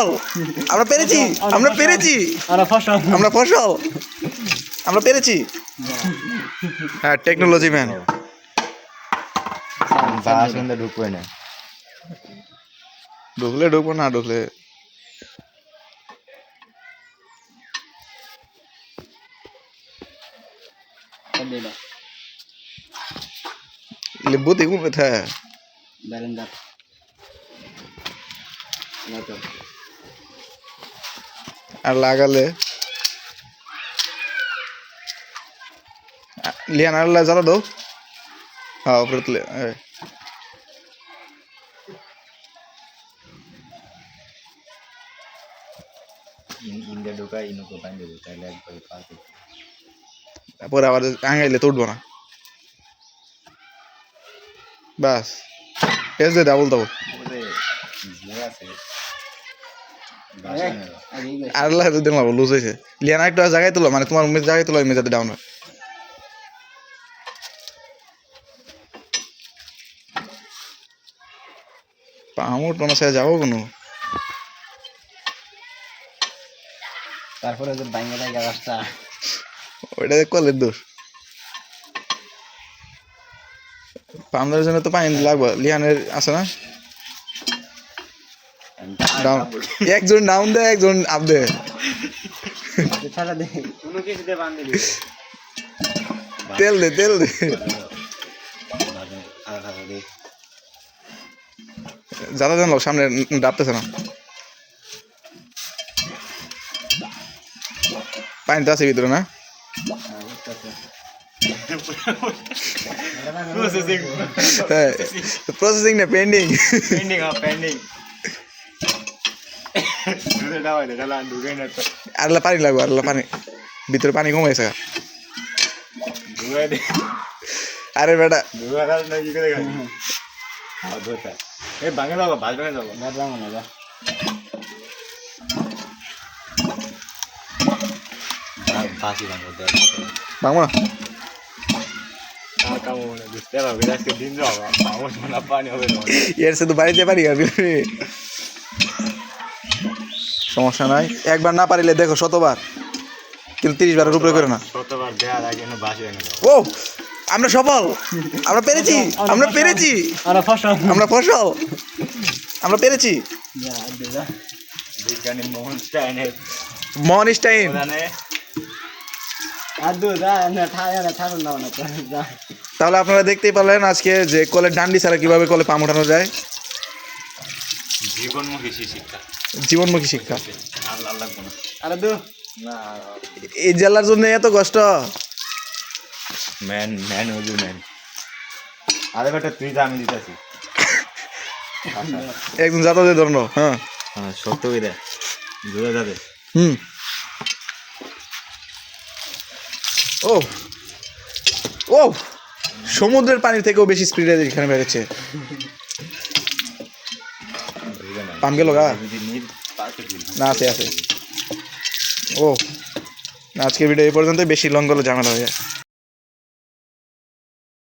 সফল, আমরা পেরেছি, আমরা পেরেছি, আমরা ফসল, আমরা পেরেছি। হ্যাঁ, টেকনোলজি ম্যান। ঢুকবে না, ঢুকলে ঢুকবো, না ঢুকলে লিম্বু দেখুন কোথায় আর লাগালে লিয়ান আর জ্বালা দাও। হ্যাঁ, উপরে তুলে ইন্ডিয়া ঢুকায় ইনুকে বাঁধে দেবে, তাহলে একবার পাস পরে আবার আঙাইলে তো উঠবো না। বাস পেঁচ দে, ডাবল ডাবল আছে। আর লাগে দিন লাগবো, লুজ হয়েছে। লিয়ানা একটু জায়গায় তুলো, মানে তোমার জায়গায় তুলো, যাতে ডাউন হয়। পামোট কোনো সাইড যাবো কোনো, তারপরে যে বাইঙ্গা জায়গা রাস্তা, ওইটা কলের দোষ। পামদারের জন্য তো পানি লাগবে। লিয়ানের আছে না, ডাউন, একজন ডাউন দেয়, একজন আপ দেয়। তেল দে, তেল দে, যারা জানলো সামনে ডাবতেছে না। পানি তো আছে ভিতরে না, প্রসেসিং না পেন্ডিং, আরলা পানি লাগবে, আরলা পানি ভিতরে পানি কমে গেছে। আরে বেটা ভাঙবো না, এর শুধু বাড়িতে পারি। সমস্যা নাই, একবার না পারিলে দেখো 100 বার, কিন্তু 30 বারের উপরে করে না। ও আমরা সফল, আমরা পেরেছি, আমরা পেরেছি, আমরা ফসল, আমরা পেরেছি। মহনস্টাইন তাহলে আপনারা দেখতেই পারলেন আজকে যে কলের ডান্ডি ছাড়া কিভাবে কলে পাম ওঠানো যায়। জীবনমুখী শিক্ষা। এই জেলার জন্য এত কষ্ট। একদম যাতায়াতের ধরন। হ্যাঁ সত্য যাবে। ও ও সমুদ্রের পানির থেকেও বেশি স্পিডে এখানে বেড়েছে। পাম গেল গা না, আছে আছে। ও আজকে ভিডিও এই পর্যন্ত, বেশি লং গেলে ঝামেলা হয়ে যায়।